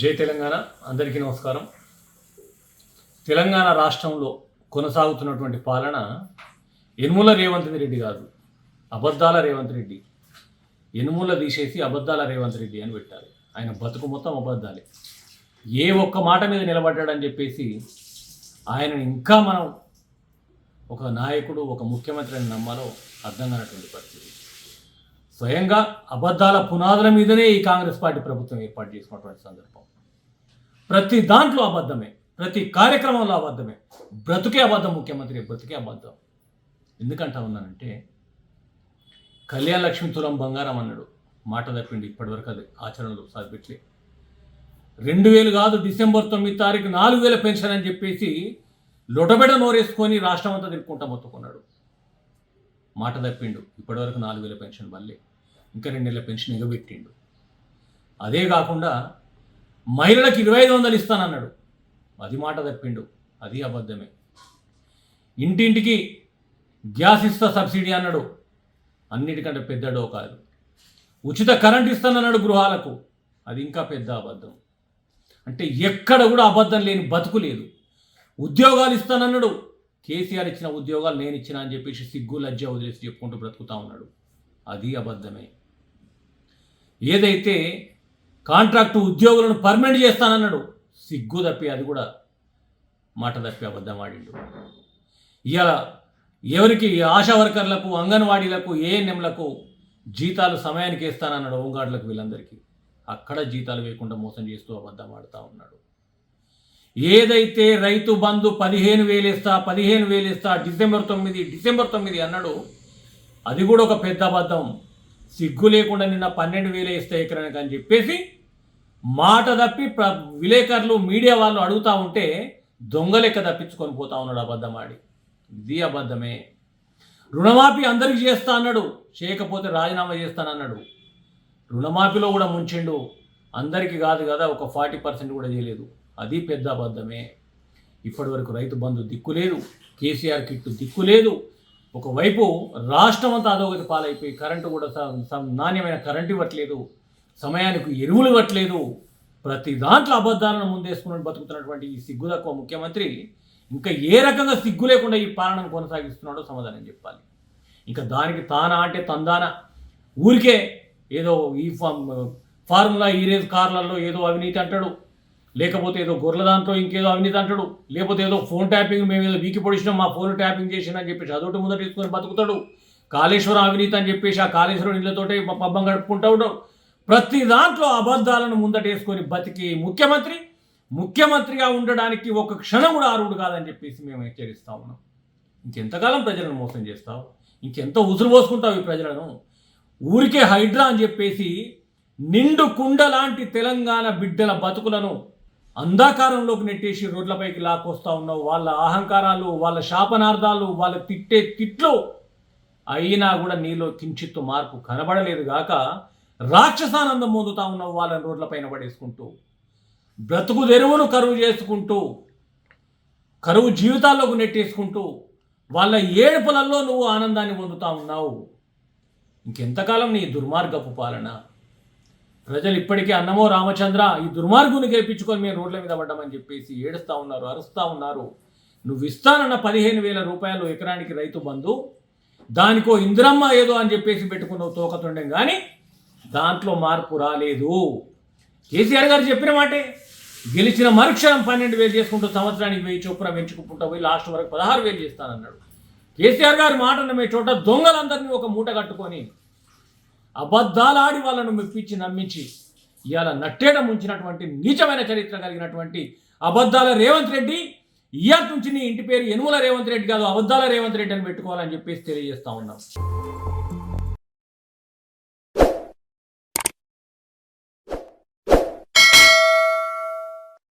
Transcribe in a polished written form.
జై తెలంగాణ. అందరికీ నమస్కారం. తెలంగాణ రాష్ట్రంలో కొనసాగుతున్నటువంటి పాలన యనుమల రేవంత్ రెడ్డి కాదు, అబద్ధాల రేవంత్ రెడ్డి. యనుమల తీసేసి అబద్ధాల రేవంత్ రెడ్డి అని పెట్టాలి. ఆయన బతుకు మొత్తం అబద్ధాలే. ఏ ఒక్క మాట మీద నిలబడ్డాడని చెప్పేసి ఆయనను ఇంకా మనం ఒక నాయకుడు, ఒక ముఖ్యమంత్రి అని నమ్మాలో అర్థం కానటువంటి పరిస్థితి. స్వయంగా అబద్ధాల పునాదుల మీదనే ఈ కాంగ్రెస్ పార్టీ ప్రభుత్వం ఏర్పాటు చేసుకున్నటువంటి సందర్భం. ప్రతి దాంట్లో అబద్ధమే, ప్రతి కార్యక్రమంలో అబద్ధమే. బ్రతుకే అబద్ధం, ముఖ్యమంత్రి బ్రతుకే అబద్ధం. ఎందుకంటా ఉన్నానంటే, కళ్యాణ లక్ష్మి తులం బంగారం అన్నాడు, మాట తప్పిండి. ఇప్పటివరకు అది ఆచరణలో సాధిపెట్లే. 2000 కాదు, డిసెంబర్ 9 తారీఖు 4000 పెన్షన్ అని చెప్పేసి లొటబెడ నోరేసుకొని రాష్ట్రం అంతా తిరుక్కుంటా మొత్తుకున్నాడు. మాట తప్పిండు. ఇప్పటివరకు 4000 పెన్షన్ వల్లే, ఇంకా 2 నెలల పెన్షన్ ఎగబెట్టిండు. అదే కాకుండా మహిళలకు 2500 ఇస్తానన్నాడు, అది మాట తప్పిండు, అది అబద్ధమే. ఇంటింటికి గ్యాస్ ఇస్తా సబ్సిడీ అన్నాడు, అన్నిటికంటే పెద్దడో కాదు. ఉచిత కరెంట్ ఇస్తానన్నాడు గృహాలకు, అది ఇంకా పెద్ద అబద్ధం. అంటే ఎక్కడ కూడా అబద్ధం లేని బతుకు లేదు. ఉద్యోగాలు ఇస్తానన్నాడు, కేసీఆర్ ఇచ్చిన ఉద్యోగాలు నేను ఇచ్చిన అని చెప్పేసి సిగ్గు లజ్జ వదిలేసి చెప్పుకుంటూ బ్రతుకుతా ఉన్నాడు, అది అబద్ధమే. ఏదైతే కాంట్రాక్టు ఉద్యోగులను పర్మనెంట్ చేస్తానన్నాడు, సిగ్గు తప్పి అది కూడా మాట తప్పి అబద్ధం ఆడిండు. ఇవాళ ఎవరికి ఆశా వర్కర్లకు, అంగన్వాడీలకు, ఏఎన్ఎంలకు జీతాలు సమయానికి వేస్తానన్నాడు, హోంగార్డులకు, వీళ్ళందరికీ అక్కడ జీతాలు వేయకుండా మోసం చేస్తూ అబద్ధం ఆడుతూ ఉన్నాడు. ఏదైతే రైతు బంధు 15,000 ఇస్తా డిసెంబర్ 9 అన్నాడు, అది కూడా ఒక పెద్ద అబద్ధం. సిగ్గు లేకుండా నిన్న 12,000 ఇస్తే ఎకరానికి అని చెప్పేసి మాట తప్పి విలేకరులు, మీడియా వాళ్ళు అడుగుతూ ఉంటే దొంగ లెక్క తప్పించుకొని పోతా ఉన్నాడు అబద్ధం ఆడి, ఇది అబద్ధమే. రుణమాఫీ అందరికీ చేస్తా అన్నాడు, చేయకపోతే రాజీనామా చేస్తానన్నాడు. రుణమాఫీలో కూడా ముంచిండు, అందరికీ కాదు కదా, ఒక 40% కూడా చేయలేదు, అది పెద్ద అబద్ధమే. ఇప్పటి వరకు రైతు బంధు దిక్కు లేదు, కేసీఆర్ కిట్టు దిక్కు లేదు. ఒకవైపు రాష్ట్రం అంతా అధోగతి పాలైపోయి కరెంటు కూడా నాణ్యమైన కరెంటు ఇవ్వట్లేదు, సమయానికి ఎరువులు ఇవ్వట్లేదు. ప్రతి దాంట్లో అబద్ధాలను ముందేసుకుని బతుకుతున్నటువంటి ఈ సిగ్గు తక్కువ ముఖ్యమంత్రి ఇంకా ఏ రకంగా సిగ్గు లేకుండా ఈ పాలనను కొనసాగిస్తున్నాడో సమాధానం చెప్పాలి. ఇంకా దానికి తానా అంటే తందానా, ఊరికే ఏదో ఈ ఫార్ములా ఈరేజ్ కార్లలో ఏదో అవినీతి అంటాడు, లేకపోతే ఏదో గొర్రెల దాంట్లో ఇంకేదో అవినీతి అంటాడు, లేకపోతే ఏదో ఫోన్ ట్యాపింగ్ మేము ఏదో వీకి పొడిచినాం, మా ఫోన్ ట్యాపింగ్ చేసినా అని చెప్పేసి అదొకటి ముందట తీసుకొని బతుకుతాడు. కాళేశ్వరం అవినీతి అని చెప్పేసి ఆ కాళేశ్వరం ఇళ్లతోటే పబ్బం గడుపుకుంటూ ఉంటాడు. ప్రతి దాంట్లో అబద్ధాలను ముందటేసుకొని బతికి ముఖ్యమంత్రిగా ఉండడానికి ఒక క్షణం కూడా అర్హుడు కాదని చెప్పేసి మేము హెచ్చరిస్తా ఉన్నాం. ఇంకెంతకాలం ప్రజలను మోసం చేస్తావు, ఇంకెంత ఉసురు పోసుకుంటావు ఈ ప్రజలను? ఊరికే హైడ్రా అని చెప్పేసి నిండు కుండ లాంటి తెలంగాణ బిడ్డల బతుకులను అంధకారంలోకి నెట్టేసి రోడ్లపైకి లాక్కొస్తా ఉన్నావు. వాళ్ళ అహంకారాలు, వాళ్ళ శాపనార్థాలు, వాళ్ళ తిట్టే తిట్లు అయినా కూడా నీలో కించిత్తు మార్పు కనబడలేదు గాక రాక్షసానందం పొందుతా ఉన్నావు వాళ్ళని రోడ్లపైన పడేసుకుంటూ, బ్రతుకు తెరువును కరువు చేసుకుంటూ, కరువు జీవితాల్లోకి నెట్టేసుకుంటూ వాళ్ళ ఏడుపులలో నువ్వు ఆనందాన్ని పొందుతా ఉన్నావు. ఇంకెంతకాలం నీ దుర్మార్గపు పాలన? ప్రజలు ఇప్పటికే అన్నమో రామచంద్ర ఈ దుర్మార్గుని గెలిపించుకొని మేము రోడ్ల మీద పడ్డామని చెప్పేసి ఏడుస్తూ ఉన్నారు, అరుస్తూ ఉన్నారు. నువ్వు ఇస్తానన్న 15,000 రూపాయలు ఎకరానికి రైతు బంధు, దానికో ఇందిరమ్మ ఏదో అని చెప్పేసి పెట్టుకున్నావు తోకతుండే, కానీ దాంట్లో మార్పు రాలేదు. కేసీఆర్ గారు చెప్పిన మాటే, గెలిచిన మరుక్షణం 12,000 చేసుకుంటూ సంవత్సరానికి 1000 చొప్పున పెంచుకుంటూ పోయి లాస్ట్ వరకు 16,000 చేస్తానన్నాడు. కేసీఆర్ గారు మాట నమ్మే చోట దొంగలందరినీ ఒక మూట కట్టుకొని అబద్ధాలాడి వాళ్ళను మెప్పించి నమ్మించి ఇవాళ నట్టేట ముంచినటువంటి నీచమైన చరిత్ర కలిగినటువంటి అబద్ధాల రేవంత్ రెడ్డి, ఇయాటి నుంచి నీ ఇంటి పేరు యనుమల రేవంత్ రెడ్డి కాదు, అబద్ధాల రేవంత్ రెడ్డి అని పెట్టుకోవాలని చెప్పేసి తెలియజేస్తా ఉన్నాం.